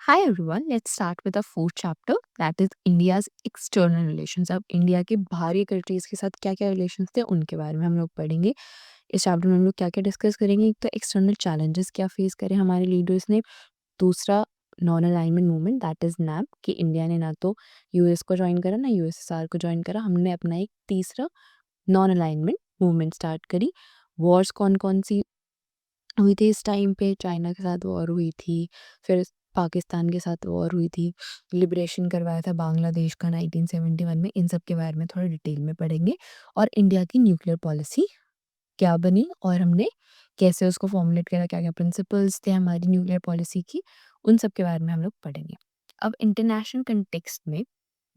Hi everyone, let's start with the fourth chapter that is India's external relations. अब India के बाहरी countries के साथ क्या क्या रिलेशंस थे उनके बारे में हम लोग पढ़ेंगे। इस चैप्टर में हम लोग क्या क्या डिस्कस करेंगे। एक तो एक्सटर्नल चैलेंजेस क्या फेस करे हमारे लीडर्स ने। दूसरा non alignment movement that is nap कि इंडिया ने ना तो यूएस को ज्वाइन करा ना यूएसएसआर को ज्वाइन करा, हमने अपना एक तीसरा नॉन अलाइनमेंट मूवमेंट स्टार्ट करी। वॉर्स कौन कौन सी हुई थी इस टाइम पे, चाइना के साथ वॉर हुई थी, फिर पाकिस्तान के साथ वॉर हुई थी, लिबरेशन करवाया था बांग्लादेश का 1971 में। इन सब के बारे में थोड़ा डिटेल में पढ़ेंगे। और इंडिया की न्यूक्लियर पॉलिसी क्या बनी और हमने कैसे उसको फॉर्मुलेट करा, क्या क्या प्रिंसिपल्स थे हमारी न्यूक्लियर पॉलिसी की, उन सब के बारे में हम लोग पढ़ेंगे। अब इंटरनेशनल कंटेक्स्ट में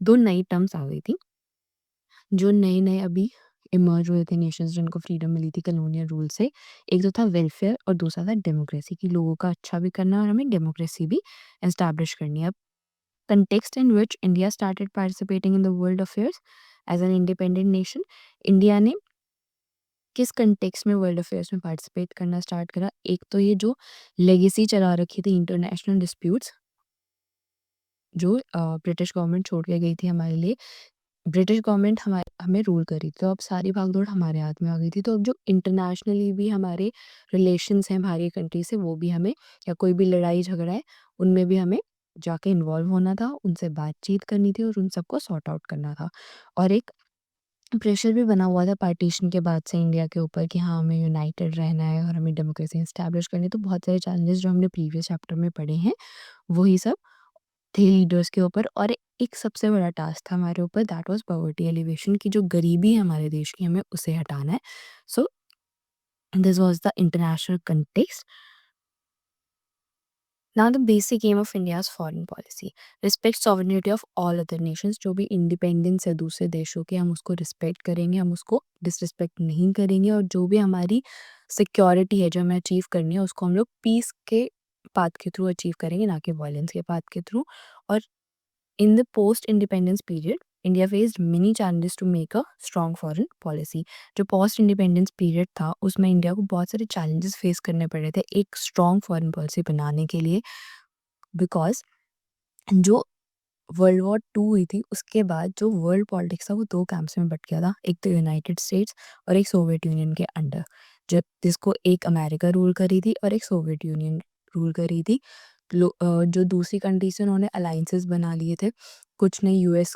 दो नई टर्म्स आ गई थी जो नए नए अभी इमर्ज हुए थे नेशंस जिनको फ्रीडम मिली थी कॉलोनियल रूल से। एक तो था वेलफेयर और दूसरा था डेमोक्रेसी, की लोगों का अच्छा भी करना है और हमें डेमोक्रेसी भी एस्टैब्लिश करनी है। अब context in which India started participating in the world affairs as an independent nation. India ने किस कंटेक्स्ट में वर्ल्ड अफेयर्स में पार्टिसिपेट करना स्टार्ट करा। एक तो ये जो लेगेसी चला रखी थी इंटरनेशनल डिस्प्यूट्स जो ब्रिटिश गवर्नमेंट छोड़ के गई थी हमारे लिए। ब्रिटिश गवर्नमेंट हमें रूल करी, तो अब सारी भागदौड़ हमारे हाथ में आ गई थी। तो अब जो इंटरनेशनली भी हमारे रिलेशंस हैं बाहरी कंट्री से, वो भी हमें, या कोई भी लड़ाई झगड़ा है उनमें भी हमें जाके इन्वॉल्व होना था, उनसे बातचीत करनी थी और उन सबको सॉर्ट आउट करना था। और एक प्रेशर भी बना हुआ था पार्टीशन के बाद से इंडिया के ऊपर कि हाँ, हमें यूनाइटेड रहना है और हमें डेमोक्रेसी इस्टेब्लिश करनी है। तो बहुत सारे चैलेंजेस जो हमने प्रीवियस चैप्टर में पढ़े हैं वही सब थे लीडर्स के ऊपर। और एक सबसे बड़ा टास्क था हमारे ऊपर, दैट वाज पॉवर्टी एलिवेशन, की जो गरीबी है हमारे देश की हमें उसे हटाना है। So this was the international context. Now the basic aim of India's foreign policy, respect sovereignty of all other nations. जो भी इंडिपेंडेंस है दूसरे देशों के, हम उसको रिस्पेक्ट करेंगे, हम उसको डिसरिस्पेक्ट नहीं करेंगे। और जो भी हमारी सिक्योरिटी है जो हमें अचीव करनी है उसको हम लोग पीस के पाथ के थ्रू अचीव करेंगे, ना कि वायलेंस के पाथ के थ्रू। और in the post-independence period, India faced many challenges to make a strong foreign policy. जो post independence period था उसमें इंडिया को बहुत सारे challenges face करने पड़े थे एक strong foreign policy बनाने के लिए, because जो वर्ल्ड वॉर टू हुई थी उसके बाद जो वर्ल्ड पॉलिटिक्स था वो दो कैंप्स में बट गया था, एक तो यूनाइटेड स्टेट्स और एक सोवियत यूनियन के अंडर, जब जिसको एक अमेरिका रूल करी थी और एक सोवियत यूनियन रूल करी थी। जो दूसरी कंट्री से उन्होंने अलाइंसेस बना लिए थे, कुछ ने यूएस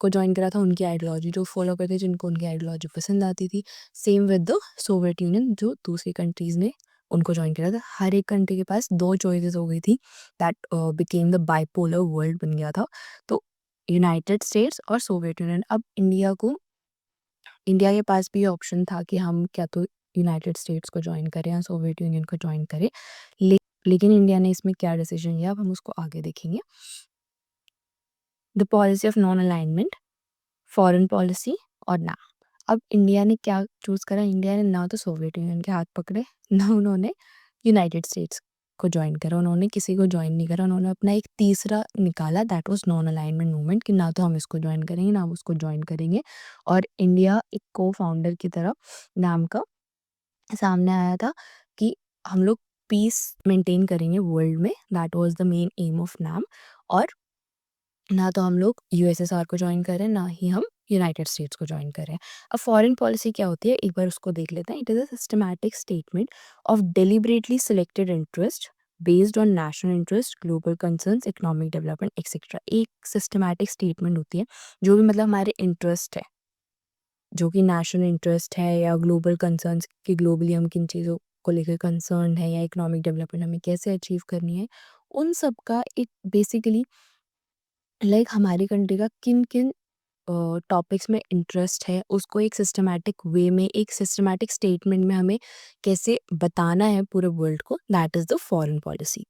को ज्वाइन करा था उनकी आइडियोलॉजी जो फॉलो करते जिनको उनकी आइडियोलॉजी पसंद आती थी। Same with the Soviet union, जो दूसरी कंट्रीज ने उनको ज्वाइन करा था। हर एक कंट्री के पास दो चॉइसेस हो गई थी, that became the bipolar world बन गया था। तो यूनाइटेड स्टेट्स और सोवियत यूनियन। अब इंडिया के पास भी ऑप्शन था कि हम क्या तो यूनाइटेड स्टेट्स को ज्वाइन करें या सोवियत यूनियन को ज्वाइन करें, लेकिन इंडिया ने इसमें क्या डिसीजन लिया अब हम उसको आगे देखेंगे। The policy of non alignment, foreign policy और ना। अब इंडिया ने क्या चूज़ करा, इंडिया ने ना तो सोवियत यूनियन के हाथ पकड़े ना उन्होंने यूनाइटेड स्टेट्स को ज्वाइन करा, उन्होंने किसी को ज्वाइन नहीं करा। उन्होंने अपना एक तीसरा निकाला, that was non alignment movement, कि ना तो हम इसको ज्वाइन करेंगे ना हम उसको ज्वाइन करेंगे। और इंडिया एक को फाउंडर की तरह नाम का सामने आया था कि हम लोग पीस मेंटेन करेंगे वर्ल्ड में, that was the main M of नाम। और ना तो हम लोग यूएसएसआर को ज्वाइन करें ना ही हम यूनाइटेड स्टेट्स को ज्वाइन करें। अब फॉरेन पॉलिसी क्या होती है एक बार उसको देख लेते हैं। It is a systematic statement of deliberately selected interest based on national interest, global concerns, economic development etcetera. एक सिस्टमैटिक स्टेटमेंट होती है जो भी मतलब हमारे इंटरेस्ट है, जो कि नेशनल इंटरेस्ट है या ग्लोबल कंसर्न्स, कि ग्लोबली हम किन चीज़ों को लेकर कंसर्न है, या इकोनॉमिक डेवलपमेंट हमें कैसे अचीव करनी है, उन सब का एक बेसिकली लाइक हमारी कंट्री का किन किन टॉपिक्स में इंटरेस्ट है उसको एक सिस्टमैटिक वे में, एक सिस्टमैटिक स्टेटमेंट में हमें कैसे बताना है पूरे वर्ल्ड को, that is the foreign policy.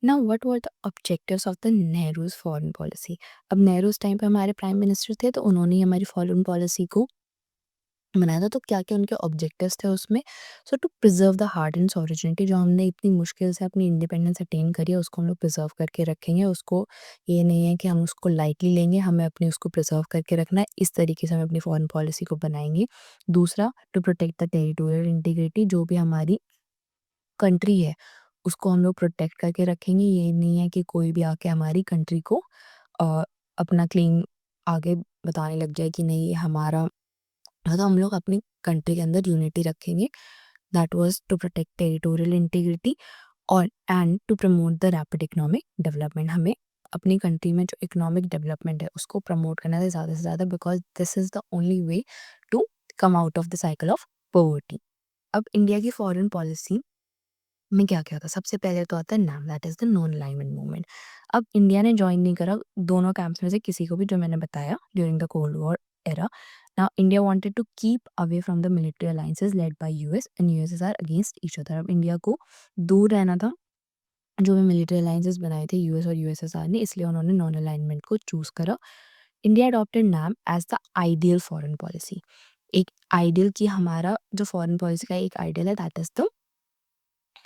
Now what were the objectives of the Nehru's foreign policy. अब नेहरू उस टाइम पे हमारे प्राइम मिनिस्टर थे, तो उन्होंने ही हमारी फॉरेन पॉलिसी को बनाया था। तो क्या क्या उनके ऑब्जेक्टिव्स थे उसमें। So to preserve the heart and sovereignty, जो हमने इतनी मुश्किल से अपनी इंडिपेंडेंस अटेन करी है उसको हम लोग प्रिजर्व करके रखेंगे। उसको ये नहीं है कि हम उसको लाइटली लेंगे, हमें अपनी उसको प्रिजर्व करके रखना है। इस तरीके से हम अपनी फॉरेन पॉलिसी को बनाएंगे। दूसरा, to protect the territorial integrity, जो भी हमारी कंट्री है उसको हम लोग प्रोटेक्ट करके रखेंगे। ये नहीं है कि कोई भी आके हमारी कंट्री को अपना क्लेम आगे बताने लग जाए कि नहीं ये हमारा। तो हम लोग अपनी कंट्री के अंदर यूनिटी रखेंगे। That was to protect territorial integrity और and to promote the rapid economic development. हमें अपनी कंट्री में जो इकोनॉमिक डेवलपमेंट है उसको प्रमोट करना है ज़्यादा से ज़्यादा, because this is the only way to come out of the cycle of poverty. अब इंडिया की फॉरेन पॉलिसी में क्या क्या था? सबसे पहले तो आता है NAM, that is the non alignment movement. अब इंडिया ने जॉइन नहीं करा दोनों कैंप्स में से किसी को भी, जो मैंने बताया during the cold war era. Now India wanted to keep away from the military alliances led by US and USSR against each other. अब इंडिया को दूर रहना था जो भी मिलिट्री अलायंसेस बनाए थे यूएस और यूएसएसआर ने, इसलिए उन्होंने नॉन अलाइनमेंट को चूज करा। India adopted NAM as the ideal foreign policy. एक आइडियल की हमारा जो फॉरेन पॉलिसी का एक आइडियल है, that is the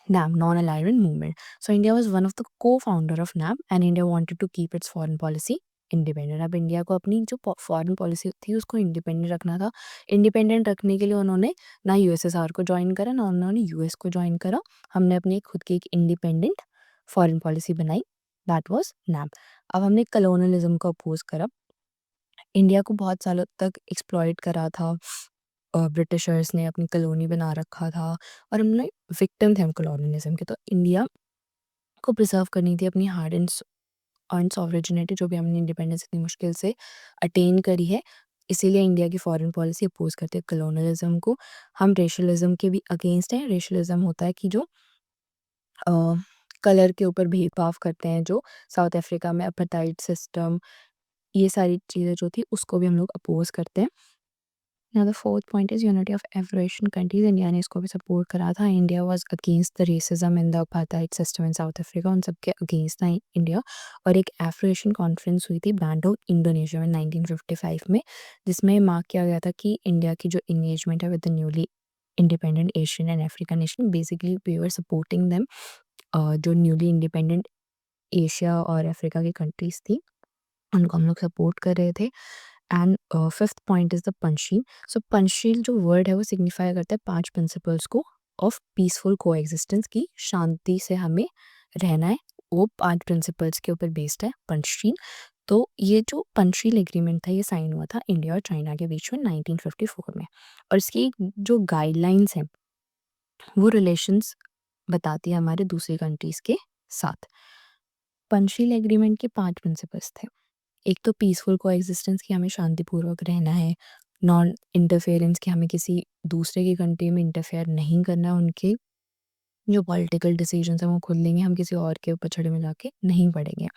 NAM, Non-Alignment Movement. So India was one of the co-founder of NAM and India wanted to keep its foreign policy independent. अब India को अपनी जो फॉरेन पॉलिसी थी उसको इंडिपेंडेंट रखना था। इंडिपेंडेंट रखने के लिए उन्होंने ना यूएसएसआर को ज्वाइन करा ना उन्होंने यूएस को ज्वाइन करा। हमने अपनी खुद की एक इंडिपेंडेंट फॉरेन पॉलिसी बनाई, दैट वाज नैम। अब हमने कलोनलिज्म को अपोज करा। इंडिया को बहुत सालों तक एक्सप्लॉइट करा था, ब्रिटिशर्स ने अपनी कॉलोनी बना रखा था और हमने विक्टिम थे हम कॉलोनियलिज्म के। तो इंडिया को प्रिजर्व करनी थी अपनी हार्ड एंड अर्न सॉवरेनिटी, जो भी हमने इंडिपेंडेंस इतनी मुश्किल से अटेन करी है। इसीलिए इंडिया की फॉरेन पॉलिसी अपोज करते हैं कॉलोनियलिज्म को। हम रेशलिज्म के भी अगेंस्ट हैं। रेशलिज्म होता है कि जो कलर के ऊपर भेदभाव करते हैं, जो साउथ अफ्रीका में अपार्थाइड सिस्टम, ये सारी चीज़ें जो थी उसको भी हम लोग अपोज करते हैं। Now the fourth point is unity of Afro-Asian countries. India ने इसको भी सपोर्ट करा था। India was against the racism in the apartheid system in south Africa, उन सबके अगेंस्ट था इंडिया। और एक एफ्रो एशियन कॉन्फ्रेंस हुई थी बैंडोक इंडोनेशिया में 1955 में, जिसमें मार्क किया गया था कि इंडिया की जो इंगेजमेंट है with the newly independent Asian and African nation, basically we were supporting them. जो न्यूली इंडिपेंडेंट एशिया और अफ्रीका की कंट्रीज थी उनको हम लोग सपोर्ट कर रहे थे। And fifth point is the Panchsheel. So Panchsheel जो वर्ड है वो सिग्निफाई करता है 5 प्रिंसिपल्स को ऑफ पीसफुल को एग्जिस्टेंस की, शांति से हमें रहना है। वो 5 प्रिंसिपल्स के ऊपर बेस्ड है पंचशील। तो ये जो पंचशील एग्रीमेंट था ये साइन हुआ था इंडिया और चाइना के बीच में 1954 में। और इसकी जो गाइडलाइंस हैं वो रिलेशंस बताती है हमारे दूसरी कंट्रीज के साथ। पंचशील एग्रीमेंट के 5 प्रिंसिपल्स थे। एक तो पीसफुल कोएग्जिस्टेंस की, हमें शांतिपूर्वक रहना है। नॉन इंटरफेरेंस की, हमें किसी दूसरे की कंट्री में इंटरफेयर नहीं करना। उनके जो पॉलिटिकल डिसीजंस हैं वो खुद लेंगे, हम किसी और के पछड़े में जाके नहीं पड़ेंगे।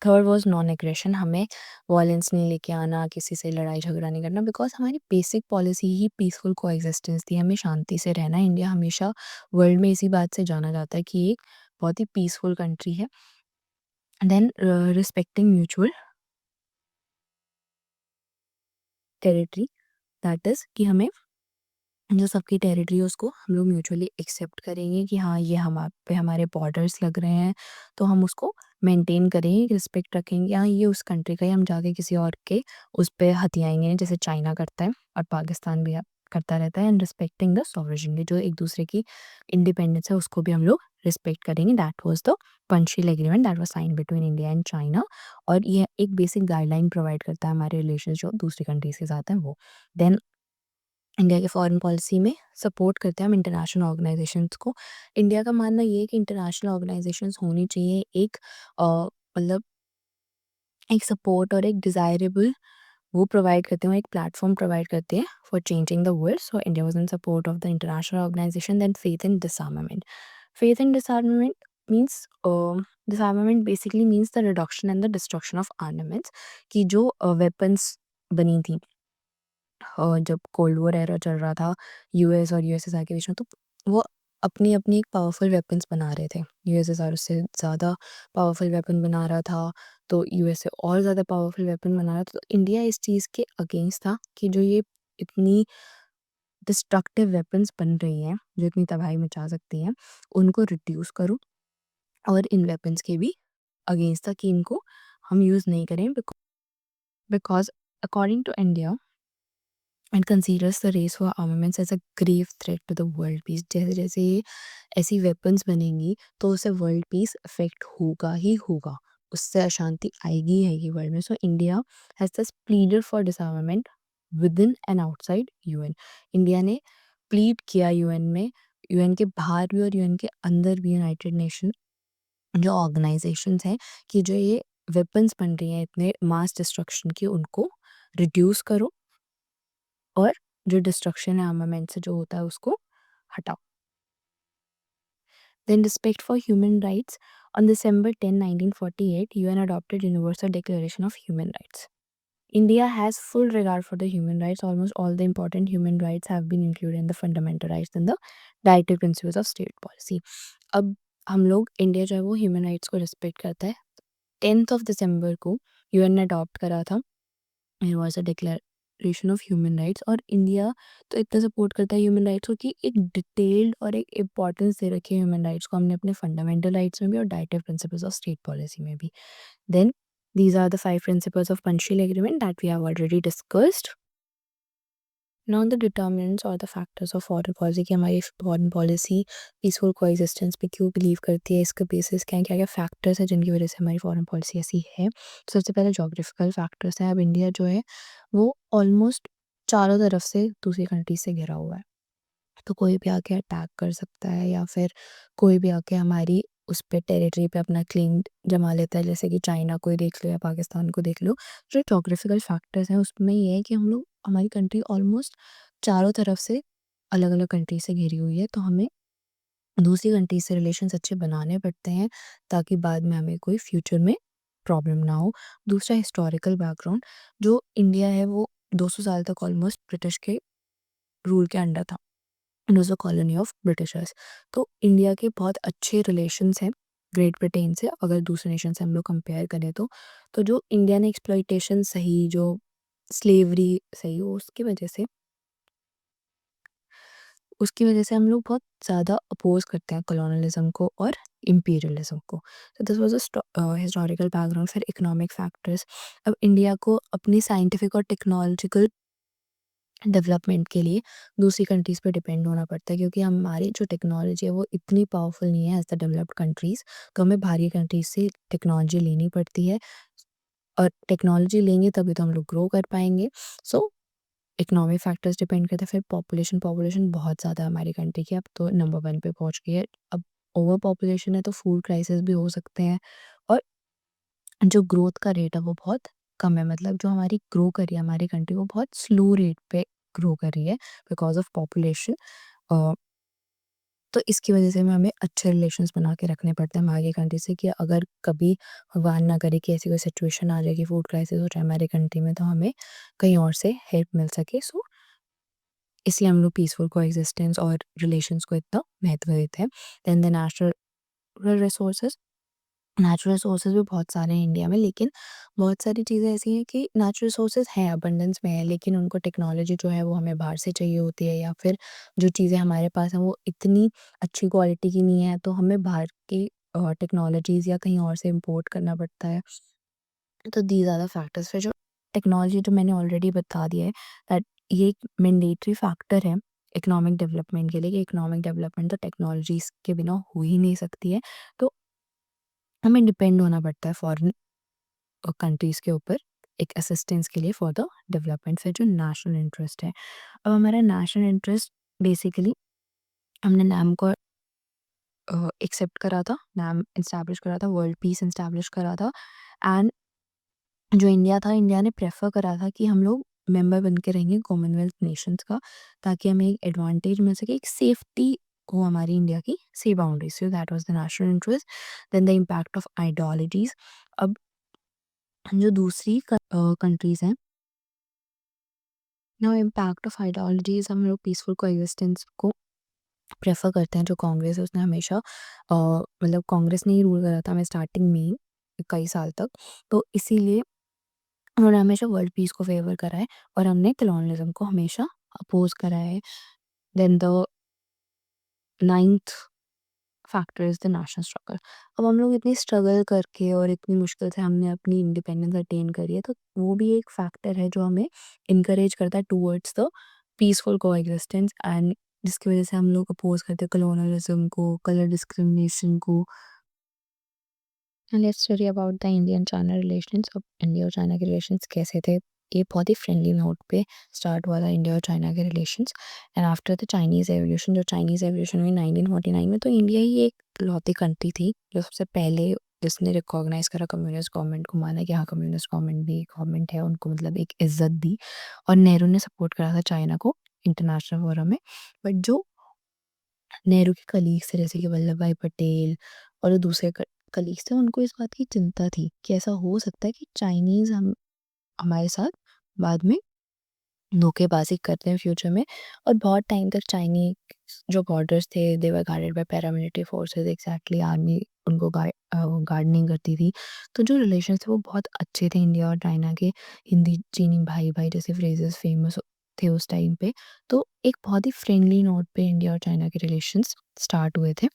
थर्ड वाज नॉन एग्रेशन, हमें वॉयलेंस नहीं लेके आना, किसी से लड़ाई झगड़ा नहीं करना, बिकॉज हमारी बेसिक पॉलिसी ही पीसफुल कोएग्जिस्टेंस थी, हमें शांति से रहना है। इंडिया हमेशा वर्ल्ड में इसी बात से जाना जाता है कि ये एक बहुत ही पीसफुल कंट्री है। Then respecting mutual territory, that is कि हमें जो सबकी टेरिटरी है उसको हम लोग म्यूचुअली एक्सेप्ट करेंगे कि हाँ ये हम आप पे हमारे बॉर्डर्स लग रहे हैं तो हम उसको मेंटेन करेंगे, रिस्पेक्ट रखेंगे। हाँ ये उस कंट्री का ही, हम जाके किसी और के उस पे हथियाएंगे नहीं, जैसे चाइना करता है और पाकिस्तान भी करता रहता है। एंड रिस्पेक्टिंग द सॉवरेनिटी, जो एक दूसरे की इंडिपेंडेंस है उसको भी हम लोग रिस्पेक्ट करेंगे। That was the Panchsheel agreement that was sign between India and China. और ये एक बेसिक गाइडलाइन प्रोवाइड करता है हमारे रिलेशन जो दूसरी कंट्रीज के साथ हैं वो। देन इंडिया के फॉरेन पॉलिसी में सपोर्ट करते हैं हम इंटरनेशनल ऑर्गेनाइजेशंस को। इंडिया का मानना ये है कि इंटरनेशनल ऑर्गेनाइजेशंस होनी चाहिए एक मतलब एक सपोर्ट और एक डिज़ायरेबल वो प्रोवाइड करते हैं, एक प्लेटफॉर्म प्रोवाइड करते हैं for changing the world. So India was in support of the international organisation. Then faith in disarmament. Faith in disarmament means disarmament basically means the reduction and the destruction of armaments, कि जो weapons बनी थी जब cold war era चल रहा था US और USSR के बीच में, तो वो अपनी अपनी एक पावरफुल वेपन्स बना रहे थे। यूएसएसआर उससे ज़्यादा पावरफुल वेपन बना रहा था, तो यूएसए और ज़्यादा पावरफुल वेपन बना रहा था। तो इंडिया इस चीज़ के अगेंस्ट था कि जो ये इतनी डिस्ट्रक्टिव वेपन्स बन रही हैं जो इतनी तबाही मचा सकती हैं, उनको रिड्यूस करो। और इन वेपन्स के भी अगेंस्ट था कि इनको हम यूज़ नहीं करें, because according to India and considers the race for armaments as a grave threat to the world peace. जैसे जैसे ये ऐसी वेपन्स बनेंगी तो उससे वर्ल्ड पीस अफेक्ट होगा ही होगा, उससे अशांति आएगी ही आएगी वर्ल्ड में। सो इंडिया हैज़ दस pleaded for डिसआर्मामेंट with in and outside UN. India ने प्लीड किया यूएन में, यूएन के बाहर भी और यूएन के अंदर भी, यूनाइटेड नेशन जो ऑर्गेनाइजेशंस हैं, कि जो ये वेपन्स बन रही हैं इतने मास डिस्ट्रक्शन की, उनको रिड्यूस करो और जो डिस्ट्रक्शन है आर्मामेंट से जो होता है उसको हटाओ। Then respect for human rights. On December 10, 1948, UN adopted Universal Declaration of Human Rights. India has full regard for the human rights. Almost all the important human rights have been included in the fundamental rights and the directive principles of state policy. अब हम लोग, India जो है वो human rights को respect करता है। 10 दिसंबर को यूएन ने अडॉप्ट करा था universal declaration of human rights, और इंडिया तो इतना सपोर्ट करता है ह्यूमन राइट्स को कि एक डिटेल्ड और एक इम्पॉर्टेंस दे रखी है ह्यूमन राइट्स को हमने अपने फंडामेंटल राइट्स में भी और directive principles of state policy में भी। Then these are the 5 principles of Panchsheel Agreement that we have already discussed. Now the determinants और the factors of foreign policy, कि हमारी foreign policy peaceful coexistence पे क्यों बिलीव करती है, इसका बेसिस क्या है, क्या क्या फैक्टर्स हैं जिनकी वजह से हमारी foreign policy ऐसी है। तो सबसे पहले जोग्राफिकल फैक्टर्स हैं। अब इंडिया जो है वो ऑलमोस्ट चारों तरफ से दूसरी कंट्री से घिरा हुआ है, तो कोई भी आके अटैक कर सकता है या फिर कोई भी आके हमारी उस पे टेरिटरी पे अपना क्लेम जमा लेता है, जैसे कि चाइना को ही देख लो या पाकिस्तान को देख लो। जो जोग्राफिकल फैक्टर्स हैं उसमें ये है कि हम लोग, हमारी कंट्री ऑलमोस्ट चारों तरफ से अलग अलग कंट्री से घिरी हुई है, तो हमें दूसरी कंट्री से रिलेशंस अच्छे बनाने पड़ते हैं ताकि बाद में हमें कोई फ्यूचर में प्रॉब्लम ना हो। दूसरा, हिस्टोरिकल बैकग्राउंड। जो इंडिया है वो 200 साल तक ऑलमोस्ट ब्रिटिश के रूल के अंडर था, and was a colony of Britishers. तो इंडिया के बहुत अच्छे रिलेशंस हैं ग्रेट ब्रिटेन से, अगर दूसरे नेशन से हम लोग कंपेयर करें तो जो इंडिया ने एक्सप्लॉइटेशन सही, जो स्लेवरी सही, वो उसकी वजह से हम लोग बहुत ज़्यादा अपोज करते हैं कॉलोनलिज्म को और इम्पीरियलिज्म को। तो this was a historical background. फिर इकोनॉमिक फैक्टर्स। अब इंडिया को अपनी साइंटिफिक और टेक्नोलॉजिकल डेवलपमेंट के लिए दूसरी कंट्रीज़ पे डिपेंड होना पड़ता है, क्योंकि हमारी जो टेक्नोलॉजी है वो इतनी पावरफुल नहीं है एज़ द डेवलप्ड कंट्रीज़, तो हमें बाहरी कंट्रीज़ से टेक्नोलॉजी लेनी पड़ती है, और टेक्नोलॉजी लेंगे तभी तो हम लोग ग्रो कर पाएँगे। सो इकोनॉमिक फैक्टर्स डिपेंड करते हैं। फिर पॉपुलेशन, पॉपुलेशन बहुत ज़्यादा है हमारी कंट्री की, अब तो नंबर 1 पे पहुँच गई है। अब ओवर पॉपुलेशन है तो फूड क्राइसिस भी हो सकते हैं, और जो ग्रोथ का रेट है वो बहुत कम है, मतलब जो हमारी ग्रो कर रही है हमारी कंट्री, वो बहुत स्लो रेट पे ग्रो कर रही है बिकॉज ऑफ पॉपुलेशन। तो इसकी वजह से हमें अच्छे रिलेशंस बना के रखने पड़ते हैं हमारी कंट्री से, कि अगर कभी भगवान ना करे कि ऐसी कोई सिचुएशन आ जाए कि फूड क्राइसिस हो जाए हमारी कंट्री में, तो हमें कहीं और से हेल्प मिल सके। सो इसलिए हम लोग पीसफुल कोएग्जिस्टेंस और रिलेशंस को इतना महत्व देते हैं। Then the natural resources. Natural resources भी बहुत सारे हैं इंडिया में, लेकिन बहुत सारी चीज़ें ऐसी हैं कि नेचुरल रिसोर्सेज हैं, अबंडेंस में है, लेकिन उनको टेक्नोलॉजी जो है वो हमें बाहर से चाहिए होती है, या फिर जो चीज़ें हमारे पास हैं वो इतनी अच्छी क्वालिटी की नहीं है, तो हमें बाहर की टेक्नोलॉजीज़ या कहीं और से इम्पोर्ट करना पड़ता है। तो दीज़ आर द फैक्टर्स। फिर जो टेक्नोलॉजी, जो मैंने ऑलरेडी बता दिया है दैट ये एक मैंडेटरी फैक्टर है इकोनॉमिक डेवलपमेंट के लिए, कि इकोनॉमिक डेवलपमेंट तो टेक्नोलॉजीज़ के बिना हो ही नहीं सकती है। तो हमें डिपेंड होना पड़ता है फॉरेन कंट्रीज़ के ऊपर एक असिस्टेंस के लिए फॉर द डेवलपमेंट। फिर जो नेशनल इंटरेस्ट है, अब हमारा नेशनल इंटरेस्ट बेसिकली, हमने नैम को एक्सेप्ट करा था, नैम इस्टेब्लिश करा था, वर्ल्ड पीस इस्टेब्लिश करा था, एंड जो इंडिया था, इंडिया ने प्रेफर करा था कि हम लोग मेंबर बन के रहेंगे कॉमनवेल्थ नेशंस का, ताकि हमें एक एडवांटेज मिल सके, एक सेफ्टी हो हमारी इंडिया की sea boundary. So that was the national interest. Then the impact of ideologies. अब जो दूसरी कंट्रीज हैं, नो इम्पैक्ट ऑफ आइडियोलॉजीज, हम लोग पीसफुल कोएग्जिस्टेंस को प्रेफर करते हैं। जो कांग्रेस है उसने हमेशा मतलब कांग्रेस ने ही रूल करा था हमें स्टार्टिंग में ही कई साल तक, तो इसीलिए उन्होंने हमेशा वर्ल्ड पीस को फेवर करा है, और हमने कॉलोनियलिज्म को हमेशा अपोज करा है। Then the ninth factor is the national struggle. अब हम लोग इतनी स्ट्रगल करके और इतनी मुश्किल से हमने अपनी इंडिपेंडेंस अटेन करी है, तो वो भी एक फैक्टर है जो हमें इनकरेज करता है towards the peaceful coexistence, and जिसकी वजह से हम लोग अपोज करते हैं कलोनलिज्म को, कलर डिस्क्रिमिनेशन को। Let's study about the Indian China relations. अब इंडिया और चाइना के रिलेशंस कैसे थे? ये बहुत ही फ्रेंडली नोट पे स्टार्ट हुआ था इंडिया और चाइना के relations. And after the Chinese evolution, जो चाइनीज़ एवोल्यूशन हुई 1949 में, तो इंडिया ही एक लौती कंट्री थी जो सबसे पहले जिसने रिकॉग्नाइज करा कम्युनिस्ट गवर्नमेंट को, माना कि हाँ कम्युनिस्ट गवर्नमेंट भी गवर्नमेंट है, उनको मतलब एक इज्जत दी। और नेहरू ने सपोर्ट करा था चाइना को इंटरनेशनल फोरम में। बट जो नेहरू के कलीग्स थे जैसे कि वल्लभ भाई पटेल और जो दूसरे कलीग्स थे, उनको इस बात की चिंता थी कि ऐसा हो सकता है कि चाइनीज़ हमारे साथ बाद में धोखेबाजी करते हैं फ्यूचर में। और बहुत टाइम तक चाइनी जो बॉर्डर्स थे they were guarded by paramilitary forces, exactly army उनको गार्ड नहीं करती थी। तो जो रिलेशन थे वो बहुत अच्छे थे इंडिया और चाइना के। हिंदी चीनी भाई भाई जैसे फ्रेजेस फेमस थे उस टाइम पे। तो एक बहुत ही फ्रेंडली नोट पे इंडिया और चाइना के रिलेशंस स्टार्ट हुए थे।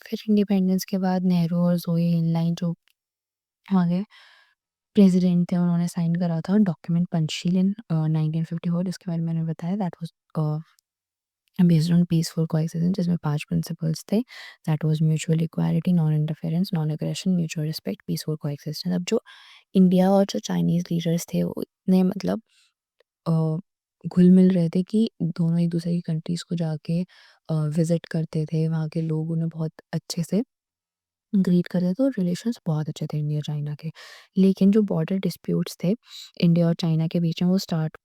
फिर इंडिपेंडेंस के बाद नेहरू और जोई एनलाइन जो आगे प्रेसिडेंट थे, उन्होंने साइन करा था डॉक्यूमेंट पंचशील इन 1954, जिसके बारे में मैंने बताया। That was based on peaceful coexistence, जिसमें 5 प्रिंसिपल्स थे। That was mutual equality, non interference, non aggression, mutual respect, peaceful coexistence. अब जो इंडिया और जो चाइनीज़ लीडर्स थे वो इतने मतलब अ, घुल-मिल रहे थे कि दोनों एक दूसरे की कंट्रीज़ को जाके विज़िट करते थे। वहाँ के लोग उन्हें बहुत अच्छे से ग्रीट करते थे, तो रिलेशंस बहुत अच्छे थे इंडिया चाइना के। लेकिन जो बॉर्डर डिस्प्यूट्स थे इंडिया और चाइना के बीच में वो स्टार्ट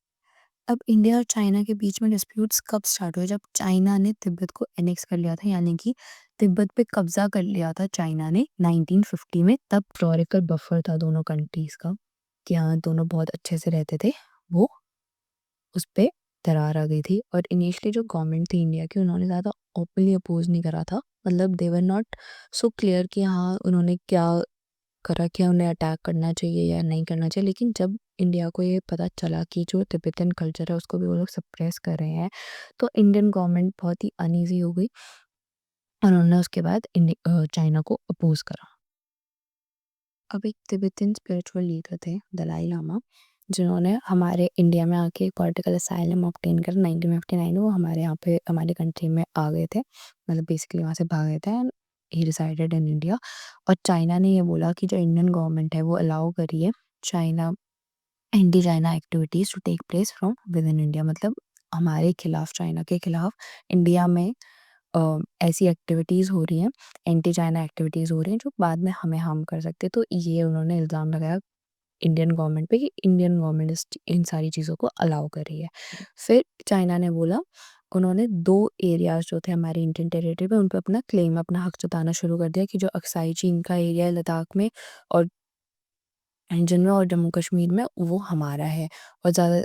अब इंडिया और चाइना के बीच में डिस्प्यूट्स कब स्टार्ट हुए? जब चाइना ने तिब्बत को एनेक्स कर लिया था, यानी कि तिब्बत पे कब्जा कर लिया था चाइना ने 1950 में। तब हिस्टोरिकल बफर था दोनों कंट्रीज का कि हाँ दोनों बहुत अच्छे से रहते थे, वो उस पे दरार आ गई थी। और इनिशियली जो गवर्नमेंट थी इंडिया की, उन्होंने ज़्यादा ओपनली अपोज नहीं करा था। मतलब दे वर नॉट सो क्लियर कि हाँ उन्होंने क्या करा, कि उन्हें अटैक करना चाहिए या नहीं करना चाहिए। लेकिन जब इंडिया को ये पता चला कि जो तिब्बतन कल्चर है उसको भी वो लोग सप्रेस कर रहे हैं, तो इंडियन गवर्नमेंट बहुत ही अनईज़ी हो गई और उन्होंने उसके बाद चाइना को अपोज़ करा। अब एक तिब्बतन स्पिरिचुअल लीडर थे दलाई लामा, जिन्होंने हमारे इंडिया में आके एक पॉलिटिकल असाइलम ऑब्टेन कर 1959 में वो हमारे यहाँ पे हमारी कंट्री में आ गए थे। मतलब बेसिकली वहाँ से भाग गए थे and he resided in India. और चाइना ने ये बोला कि जो इंडियन गवर्नमेंट है वो अलाउ करिए China anti China activities to take place from within India. मतलब हमारे खिलाफ, चाइना के खिलाफ इंडिया में ऐसी एक्टिविटीज़ हो रही हैं, एंटी चाइना एक्टिविटीज़ हो रही हैं जो बाद में हमें हार्म कर सकते हैं। तो ये उन्होंने इल्ज़ाम लगाया इंडियन गवर्नमेंट पे कि इंडियन गवर्नमेंट इन सारी चीज़ों को अलाउ कर रही है। फिर चाइना ने बोला, उन्होंने 2 एरियाज़ जो थे हमारे इंडियन टेरिटरी पे, उन पे अपना क्लेम, अपना हक जताना शुरू कर दिया कि जो अक्साई चीन का एरिया है लद्दाख में और जिनमें और जम्मू कश्मीर में, वो हमारा है। और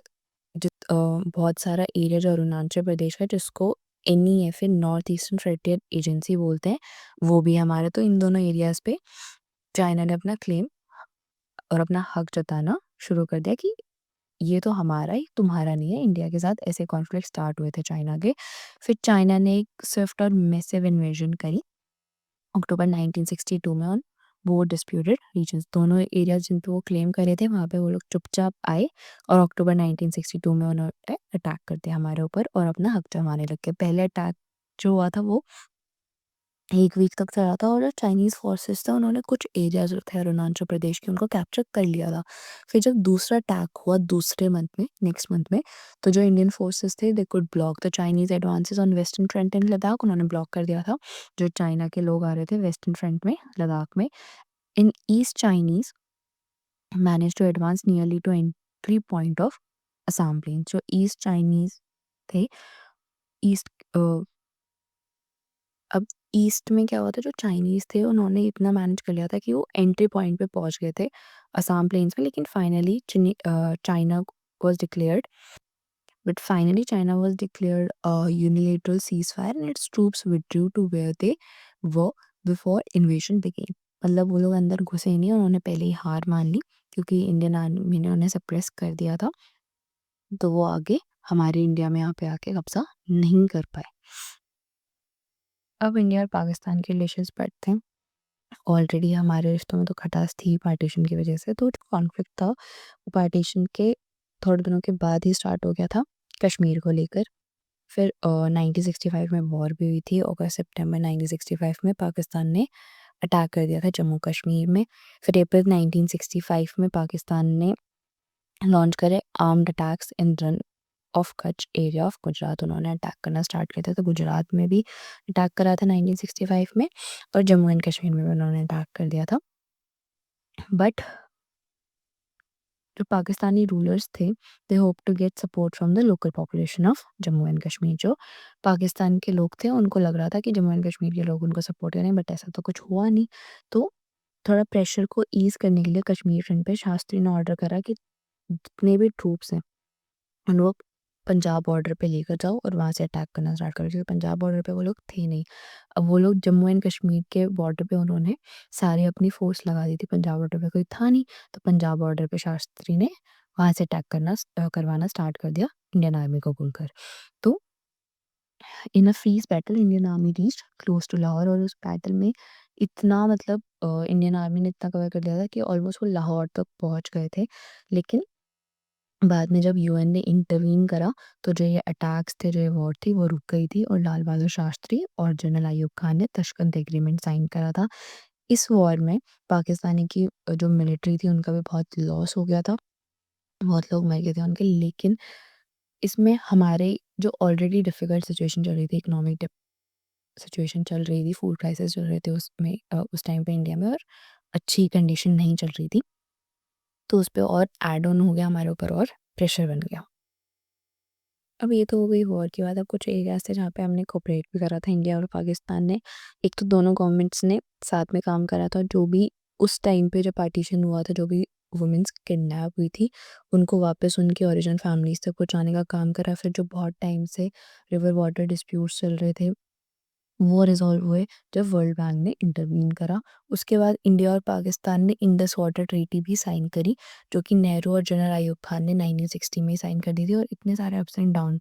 बहुत सारा एरिया जो अरुणाचल प्रदेश है, जिसको NEF north eastern frontier agency बोलते हैं, वो भी हमारा है। तो इन दोनों एरियाज़ पे चाइना ने अपना क्लेम और अपना हक जताना शुरू कर दिया कि ये तो हमारा ही, तुम्हारा नहीं है। इंडिया के साथ ऐसे कॉन्फ्लिक्ट स्टार्ट हुए थे चाइना के। फिर चाइना ने एक स्विफ्ट और मैसिव इन्वेजन करी अक्टूबर 1962 में ऑन बोथ डिस्प्यूटेड रीजन्स। दोनों एरियाज जिन पे वो क्लेम करे थे वहाँ पे वो लोग चुपचाप आए और अक्टूबर 1962 में उन्होंने अटैक कर दिया हमारे ऊपर और अपना हक जमाने लग गए। पहले अटैक जो हुआ था वो 1 वीक तक चला था और जो चाइनीज़ फोर्सेस थे उन्होंने कुछ एरियाज़ जो थे अरुणाचल प्रदेश के, उनको कैप्चर कर लिया था। फिर जब दूसरा अटैक हुआ दूसरे मंथ में, नेक्स्ट मंथ में, तो जो इंडियन फोर्सेस थे they could block the Chinese advances on western front in Ladakh. उन्होंने ब्लॉक कर दिया था जो चाइना के लोग आ रहे थे वेस्टर्न फ्रंट में लद्दाख में। In east Chinese managed to advance nearly to entry point of Assam plain. जो ईस्ट चाइनीज़ थे, ईस्ट अब ईस्ट में क्या हुआ था, जो चाइनीज़ थे उन्होंने इतना मैनेज कर लिया था कि वो एंट्री पॉइंट पे पहुंच गए थे असम प्लेन्स में। लेकिन finally China was declared but finally China was declared unilateral ceasefire and its troops withdrew to where they were before invasion began. मतलब वो लोग अंदर घुसे नहीं, उन्होंने पहले ही हार मान ली क्योंकि इंडियन आर्मी ने उन्हें सप्रेस कर दिया था। तो वो आगे हमारे इंडिया में यहाँ पे आके कब्जा नहीं कर पाए। अब इंडिया और पाकिस्तान के रिलेशंस बढ़ते हैं। ऑलरेडी हमारे रिश्तों में तो खटास थी पार्टीशन की वजह से, तो जो कॉन्फ्लिक्ट था वो पार्टीशन के थोड़े दिनों के बाद ही स्टार्ट हो गया था कश्मीर को लेकर। फिर 1965 में वॉर भी हुई थी। अगस्त सितंबर 1965 में पाकिस्तान ने अटैक कर दिया था जम्मू कश्मीर में। फिर अप्रैल 1965 में पाकिस्तान ने लॉन्च करे armed attacks in run of Kutch area of Gujarat. उन्होंने अटैक करना स्टार्ट किया था, तो गुजरात में भी अटैक करा था 1965 में, और जम्मू एंड कश्मीर में भी उन्होंने अटैक कर दिया था। बट जो पाकिस्तानी रूलर्स थे, they hope to get support from the local population of Jammu and Kashmir. जो पाकिस्तान के लोग थे उनको लग रहा था कि जम्मू एंड कश्मीर के लोग उनको सपोर्ट करें, बट ऐसा तो कुछ हुआ नहीं। तो थोड़ा प्रेशर को ईज़ करने के लिए कश्मीर फ्रंट पे शास्त्री ने ऑर्डर करा कि जितने भी ट्रूप्स हैं उन लोग पंजाब बॉर्डर पे लेकर जाओ और वहाँ से अटैक करना स्टार्ट करो, क्योंकि पंजाब बॉर्डर पे वो लोग थे नहीं। अब वो लोग जम्मू एंड कश्मीर के बॉर्डर पे उन्होंने सारी अपनी फोर्स लगा दी थी, पंजाब बॉर्डर पे कोई था नहीं, तो पंजाब बॉर्डर पे शास्त्री ने वहाँ से अटैक करवाना स्टार्ट कर दिया इंडियन आर्मी को बोलकर। तो in a freeze battle Indian army reached close to Lahore, और उस बैटल में इतना मतलब इंडियन आर्मी ने इतना कवर कर लिया था कि ऑलमोस्ट वो लाहौर तक पहुँच गए थे। लेकिन बाद में जब यूएन ने इंटरवीन करा, तो जो ये अटैक्स थे, जो ये वॉर थी, वो रुक गई थी, और लाल बहादुर शास्त्री और जनरल अयूब खान ने तशकंद एग्रीमेंट साइन करा था। इस वॉर में पाकिस्तानी की जो मिलिट्री थी उनका भी बहुत लॉस हो गया था, बहुत लोग मर गए थे उनके। लेकिन इसमें हमारे जो ऑलरेडी डिफ़िकल्ट सिचुएशन चल रही थी, इकोनॉमिक सिचुएशन चल रही थी, फूड क्राइसिस चल रहे थे उसमें, उस टाइम पे इंडिया में, और अच्छी कंडीशन नहीं चल रही थी, तो उस पे और ऐड ऑन हो गया हमारे ऊपर, और प्रेशर बन गया। अब ये तो हो गई वॉर की बात। अब कुछ एरियाज़ थे जहाँ पे हमने कोऑपरेट भी करा था इंडिया और पाकिस्तान ने। एक तो दोनों गवर्नमेंट्स ने साथ में काम करा था, जो भी उस टाइम पे जब पार्टीशन हुआ था, जो भी वुमेन्स किडनैप हुई थी, उनको वापस उनकी ओरिजिनल फैमिलीज़ तक पहुँचाने का काम करा। फिर जो बहुत टाइम से रिवर वाटर डिस्प्यूट्स चल रहे थे, वो रिज़ॉल्व हुए जब वर्ल्ड बैंक ने इंटरवीन करा। उसके बाद इंडिया और पाकिस्तान ने इंडस वाटर ट्रीटी भी साइन करी, जो कि नेहरू और जनरल अयूब खान ने 1960 में साइन कर दी थी। और इतने सारे अप्स एंड डाउन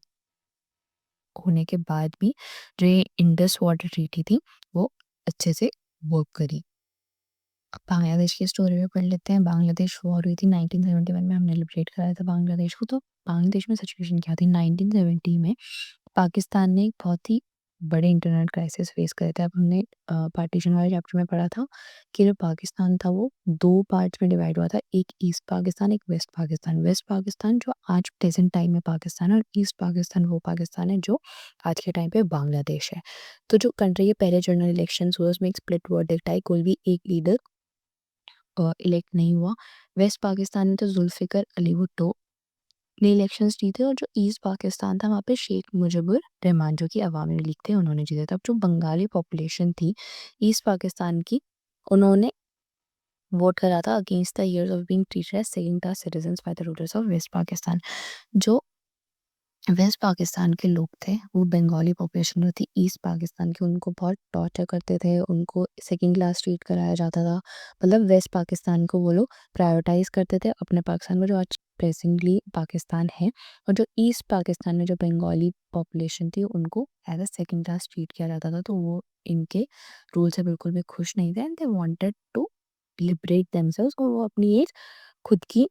होने के बाद भी जो ये इंडस वाटर ट्रीटी थी, वो अच्छे से वर्क करी। अब बांग्लादेश की स्टोरी भी पढ़ लेते हैं। बांग्लादेश वॉर हुई थी 1971 में, हमने लिबरेट कराया था बांग्लादेश को। तो बांग्लादेश में सिचुएशन क्या थी 1970 में, पाकिस्तान ने एक बहुत ही बड़े इंटरनल क्राइसिस फेस करे थे। अब हमने पार्टीशन वाले चैप्टर में पढ़ा था कि जो पाकिस्तान था वो 2 पार्ट्स में डिवाइड हुआ था, एक ईस्ट पाकिस्तान, एक वेस्ट पाकिस्तान। वेस्ट पाकिस्तान जो आज प्रेज़ेंट टाइम में पाकिस्तान है, और ईस्ट पाकिस्तान वो पाकिस्तान है जो आज के टाइम पे बांग्लादेश है। तो जो कंट्री के पहले जनरल इलेक्शंस हुए उसमें एक स्प्लिट वर्डिक्ट आई, कोई भी एक लीडर इलेक्ट नहीं हुआ। वेस्ट पाकिस्तान में तो जुल्फ़िकर अली भुट्टो ने इलेक्शंस जीते, और जो ईस्ट पाकिस्तान था वहाँ पे शेख मुजिबुर रहमान जो कि अवामी लीग थे उन्होंने जीते थे। अब जो बंगाली पॉपुलेशन थी ईस्ट पाकिस्तान की, उन्होंने वोट करा था against the years of being treated as second class citizens by the rulers of west Pakistan. जो वेस्ट पाकिस्तान के लोग थे वो बंगाली पॉपुलेशन जो थी ईस्ट पाकिस्तान की, उनको बहुत टॉर्चर करते थे, उनको सेकंड क्लास ट्रीट कराया जाता था। मतलब वेस्ट पाकिस्तान को वो लोग प्रायोरिटाइज़ करते थे अपने पाकिस्तान में, जो आज प्रेज़ेंटली पाकिस्तान है। और जो ईस्ट पाकिस्तान में जो बंगाली पॉपुलेशन थी उनको as a second class treat किया जाता था, तो वो इनके रूल से बिल्कुल भी खुश नहीं थे, and they wanted to liberate themselves, और वो अपनी एक खुद की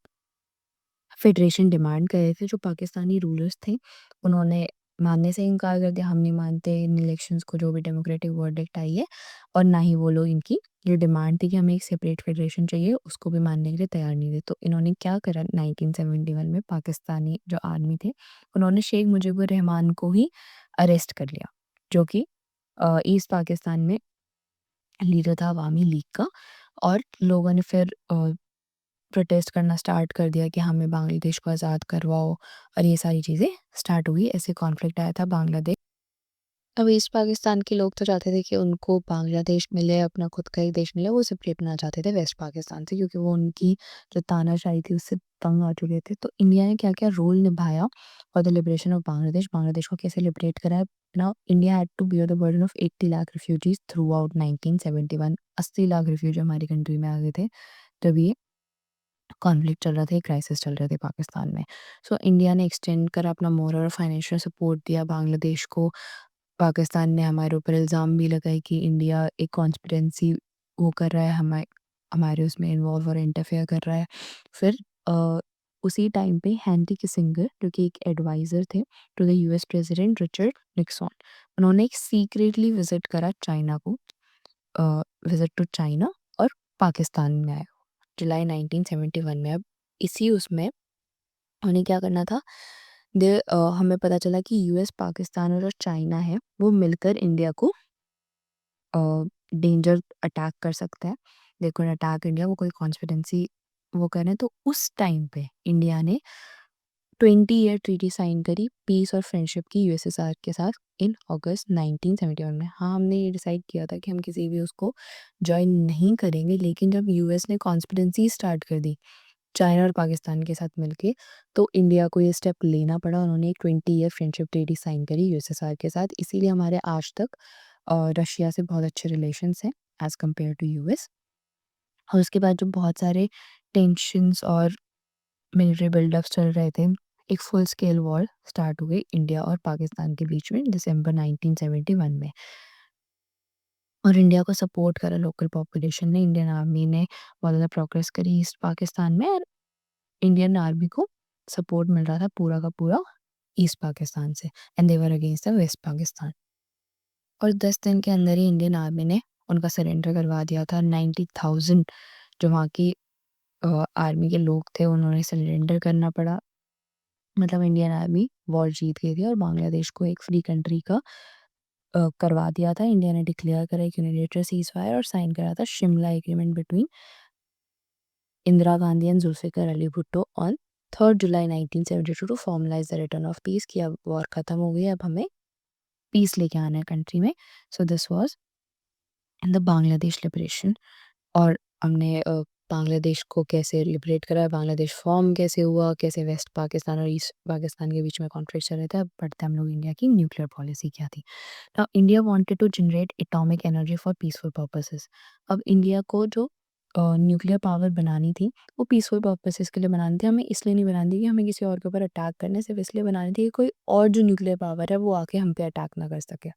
फेडरेशन डिमांड कर रहे थे। जो पाकिस्तानी रूलर्स थे उन्होंने मानने से इनकार कर दिया, हम नहीं मानते इन इलेक्शंस को, जो भी डेमोक्रेटिक वर्डिक्ट आई है, और ना ही वो लोग इनकी जो डिमांड थी कि हमें एक सेपरेट फेडरेशन चाहिए उसको भी मानने के लिए तैयार नहीं थे। तो इन्होंने क्या करा 1971 में, पाकिस्तानी जो आर्मी थे उन्होंने शेख मुजीबुर रहमान को ही अरेस्ट कर लिया, जो कि ईस्ट पाकिस्तान में लीडर था अवामी लीग का। और लोगों ने फिर प्रोटेस्ट करना स्टार्ट कर दिया कि हमें बांग्लादेश को आज़ाद करवाओ, और ये सारी चीज़ें स्टार्ट हुई। ऐसे कॉन्फ्लिक्ट आया था बांग्लादेश। अब ईस्ट पाकिस्तान के लोग तो चाहते थे कि उनको बांग्लादेश मिले, अपना खुद का एक देश मिले, वो सेपरेट होना चाहते थे वेस्ट पाकिस्तान से, क्योंकि वो उनकी जो तानाशाही थी उससे तंग आ चुके थे। तो इंडिया ने क्या-क्या रोल निभाया for the liberation of Bangladesh, Bangladesh को कैसे लिबरेट कराया। Now India had to bear the burden of 80 lakh refugees throughout 1971। 80 lakh refugee हमारी कंट्री में आ गए थे तब ये कॉन्फ्लिक्ट चल रहा था, क्राइसिस चल रहे थे पाकिस्तान में। सो इंडिया ने एक्सटेंड कर अपना मोरल और फाइनेंशियल सपोर्ट दिया बांग्लादेश को। पाकिस्तान ने हमारे ऊपर इल्ज़ाम भी लगाए कि इंडिया एक कॉन्स्पिरेसी वो कर रहा है, हमारे उसमें इन्वॉल्व और इंटरफेयर कर रहा है। फिर अ, उसी टाइम पे हेनरी किसिंगर जो कि एक एडवाइज़र थे to the US president Richard Nixon, उन्होंने एक सीक्रेटली विज़िट करा चाइना को, विज़िट टू चाइना, और पाकिस्तान में आए जुलाई 1971 में। अब इसी उसमें उन्हें क्या करना था, हमें पता चला कि यूएस, पाकिस्तान और जो चाइना है वो मिलकर इंडिया को डेंजर अटैक कर सकते हैं। दे कुड अटैक इंडिया, वो कोई कॉन्स्पिरेसी वो कर रहे हैं। तो उस टाइम पे इंडिया ने 20 ईयर ट्रीटी साइन करी पीस और फ्रेंडशिप की यूएसएसआर के साथ इन अगस्त 1971 में। हाँ, हमने ये डिसाइड किया था कि हम किसी भी उसको जॉइन नहीं करेंगे, लेकिन जब यूएस ने कॉन्स्पिरेसी स्टार्ट कर दी चाइना और पाकिस्तान के साथ मिलके, तो इंडिया को ये स्टेप लेना पड़ा। उन्होंने एक 20 ईयर फ्रेंडशिप ट्रीटी साइन करी यूएसएसआर के साथ। इसीलिए हमारे आज तक रशिया से बहुत अच्छे रिलेशंस हैं एज़ कम्पेयर टू यूएस। और उसके बाद जो बहुत सारे टेंशन्स और मिलिट्री बिल्डअप्स चल रहे थे, एक फुल स्केल वॉर स्टार्ट हो गई इंडिया और पाकिस्तान के बीच में दिसंबर 1971 में। और इंडिया को सपोर्ट करा लोकल पॉपुलेशन ने, इंडियन आर्मी ने बहुत ज़्यादा प्रोग्रेस करी ईस्ट पाकिस्तान में, और इंडियन आर्मी को सपोर्ट मिल रहा था पूरा का पूरा ईस्ट पाकिस्तान से, and they were against the west Pakistan. और 10 दिन के अंदर ही इंडियन आर्मी ने उनका सरेंडर करवा दिया था। 90,000 जो वहाँ की आर्मी के लोग थे उन्होंने सरेंडर करना पड़ा। मतलब इंडियन आर्मी वॉर जीत गई थी और बांग्लादेश को एक फ्री कंट्री का करवा दिया था। इंडिया ने डिक्लेयर करा एक यूनिलेटरल सीज़फायर और साइन करा था Shimla agreement between Indira Gandhi and Zulfikar Ali Bhutto on 3 July 1972 to formalise the return of peace, कि अब वॉर खत्म हो गई है, अब हमें पीस लेके आना है कंट्री में। सो this was in the Bangladesh liberation. और हमने बांग्लादेश को कैसे लिबरेट करा, बांग्लादेश फॉर्म कैसे हुआ, कैसे वेस्ट पाकिस्तान और ईस्ट पाकिस्तान के बीच में कॉन्फ्लिक्ट चल रहे थे। अब पढ़ते हैं हम लोग इंडिया की न्यूक्लियर पॉलिसी क्या थी। Now India wanted to generate atomic energy for peaceful purposes. अब इंडिया को जो न्यूक्लियर पावर बनानी थी वो पीसफुल पर्पसेस के लिए बनानी थी। हमें इसलिए नहीं बनानी थी कि हमें किसी और के ऊपर अटैक करने, सिर्फ इसलिए बनानी थी कि कोई और जो न्यूक्लियर पावर है वो आके हम पे अटैक ना कर सके।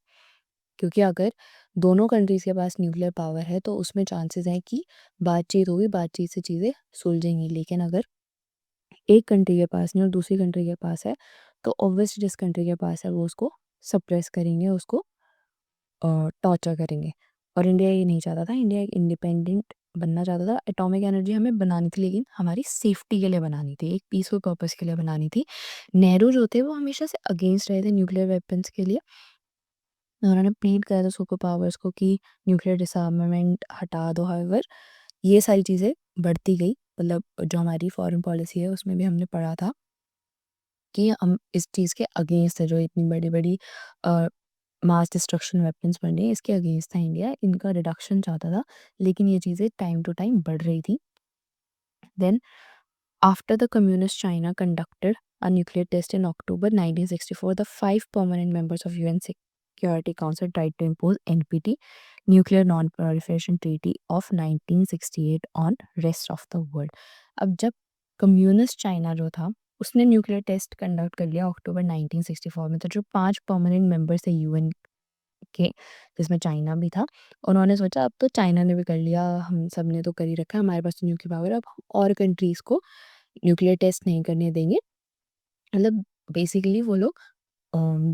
क्योंकि अगर दोनों कंट्रीज़ के पास न्यूक्लियर पावर है तो उसमें चांसेस हैं कि बातचीत होगी, बातचीत से चीज़ें सुलझेंगी। लेकिन अगर एक कंट्री के पास नहीं और दूसरी कंट्री के पास है, तो ऑब्वियसली जिस कंट्री के पास है वो उसको सप्रेस करेंगे, उसको टॉर्चर करेंगे। और इंडिया ये नहीं चाहता था, इंडिया एक इंडिपेंडेंट बनना चाहता था। एटॉमिक एनर्जी हमें बनानी थी लेकिन हमारी सेफ्टी के लिए बनानी थी, एक पीसफुल पर्पस के लिए बनानी थी। नेहरू जो थे वो हमेशा से अगेंस्ट रहे थे न्यूक्लियर वेपन्स के लिए। उन्होंने प्लीड करा था सुपर पावर्स को कि न्यूक्लियर डिसआर्मामेंट हटा दो। हाउएवर ये सारी चीज़ें बढ़ती गई, मतलब जो हमारी फॉरेन पॉलिसी है उसमें भी हमने पढ़ा था कि हम इस चीज़ के अगेंस्ट है, जो इतनी बड़ी-बड़ी मास डिस्ट्रक्शन वेपन्स बन रही हैं इसके अगेंस्ट था इंडिया, इनका रिडक्शन चाहता था। लेकिन ये चीज़ें टाइम टू टाइम बढ़ रही थी। Then after the Communist China conducted a nuclear test in October 1964, the 5 permanent members of UN Security Council tried to impose NPT, Nuclear Non-Proliferation Treaty of 1968 on rest of the world. अब जब communist China जो था उसने nuclear test conduct कर लिया अक्टूबर 1964 में, तो जो 5 परमानेंट मेंबर्स थे यूएन के, जिसमें चाइना भी था, उन्होंने सोचा अब तो चाइना ने भी कर लिया, हम सब ने तो कर ही रखा है, हमारे पास तो न्यूक्लियर पावर है, अब हम और कंट्रीज़ को न्यूक्लियर टेस्ट नहीं करने देंगे। मतलब बेसिकली वो लोग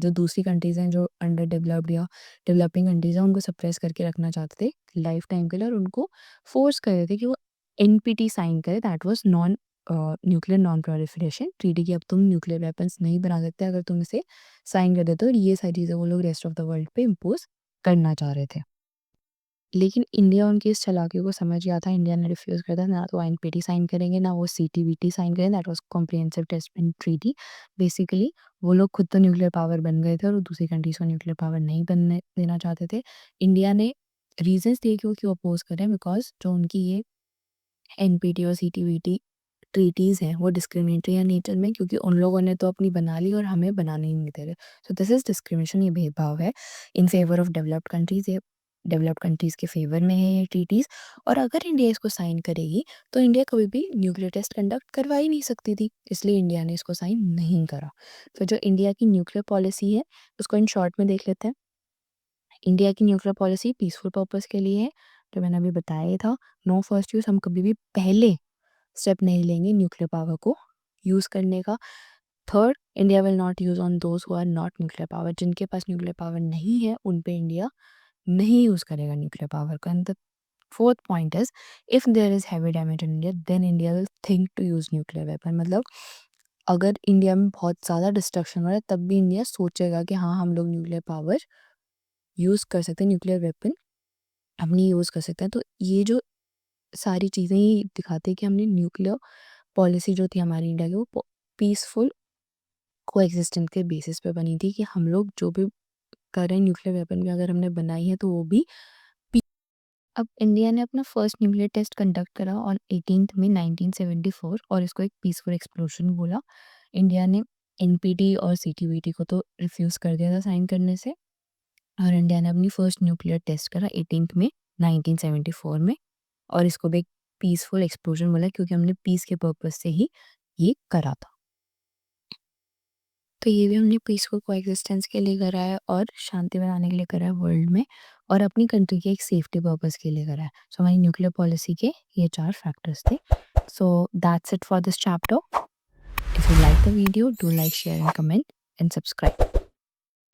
जो दूसरी कंट्रीज़ हैं जो अंडर डेवलप्ड या डेवलपिंग कंट्रीज़ हैं उनको सप्रेस करके रखना चाहते थे लाइफ टाइम के लिए, और उनको फोर्स कर रहे थे कि वो एनपीटी साइन करें, that was non nuclear non proliferation treaty, की अब तुम न्यूक्लियर वेपन्स नहीं बना सकते अगर तुम इसे साइन कर देते हो। और ये सारी चीज़ें वो लोग रेस्ट ऑफ द वर्ल्ड पे इम्पोज करना चाह रहे थे। लेकिन इंडिया उनकी इस चालाकियों को समझ गया था। इंडिया ने रिफ्यूज़ कर दिया, ना तो एनपीटी साइन करेंगे, ना वो सीटीबीटी साइन करेंगे, that was comprehensive test ban treaty. Basically वो लोग खुद तो न्यूक्लियर पावर बन गए थे और वो दूसरी कंट्रीज़ को न्यूक्लियर पावर नहीं बनने देना चाहते थे। इंडिया ने रीज़न्स दिए कि वो क्यों अपोज़ कर रहे हैं, बिकॉज़ जो उनकी ये एनपीटी और सीटीबीटी ट्रीटीज़ हैं वो डिस्क्रिमिनेटरी है नेचर में, क्योंकि उन लोगों ने तो अपनी बना ली और हमें बनाने ही नहीं दे रहे। सो दिस इज़ डिस्क्रिमिनेशन, ये भेदभाव है in favour of developed countries. ये डेवलप्ड कंट्रीज़ के फेवर में है ये ट्रीटीज़। और अगर इंडिया इसको साइन करेगी तो इंडिया कभी भी न्यूक्लियर टेस्ट कंडक्ट करवा ही नहीं सकती थी, इसलिए इंडिया ने इसको साइन नहीं करा। तो जो इंडिया की न्यूक्लियर पॉलिसी है उसको इन शॉर्ट में देख लेते हैं। इंडिया की न्यूक्लियर पॉलिसी पीसफुल पर्पस के लिए है, जो मैंने अभी बताया ही था। नो फर्स्ट यूज़, हम कभी भी पहले स्टेप नहीं लेंगे न्यूक्लियर पावर को यूज़ करने का। Third, India will not use on those who are not nuclear power, जिनके पास न्यूक्लियर पावर नहीं है उन पे इंडिया नहीं यूज़ करेगा न्यूक्लियर पावर को। And the fourth point is, if there is heavy damage in India then India will think to use nuclear weapon. मतलब अगर इंडिया में बहुत ज़्यादा डिस्ट्रक्शन हो रहा है तब भी इंडिया सोचेगा कि हाँ हम लोग न्यूक्लियर पावर यूज़ कर सकते हैं, न्यूक्लियर वेपन अपनी यूज़ कर सकते हैं। तो ये जो सारी चीज़ें ही दिखाते हैं कि हमने न्यूक्लियर पॉलिसी जो थी हमारी इंडिया की वो पीसफुल को एग्जिस्टेंस के बेसिस पे बनी थी, कि हम लोग जो भी कर रहे हैं न्यूक्लियर वेपन भी अगर हमने बनाई है तो वो भी अब इंडिया ने अपना फर्स्ट न्यूक्लियर टेस्ट कंडक्ट करा ऑन 18 मई 1974 और इसको एक पीसफुल एक्सप्लोजन बोला। इंडिया ने एनपीटी और सीटीबीटी को तो रिफ्यूज़ कर दिया था साइन करने से, और इंडिया ने अपनी फर्स्ट न्यूक्लियर टेस्ट करा 18 मई 1974 में, और इसको भी एक पीसफुल एक्सप्लोजन बोला क्योंकि हमने पीस के पर्पज से ही ये करा था। तो ये भी हमने पीसफुल कोएग्जिस्टेंस के लिए करा है और शांति बनाने के लिए करा है वर्ल्ड में, और अपनी कंट्री के एक सेफ्टी पर्पस के लिए करा है। सो हमारी न्यूक्लियर पॉलिसी के ये 4 फैक्टर्स थे। So that's it for this chapter. If you like the video, do like, share and comment and subscribe.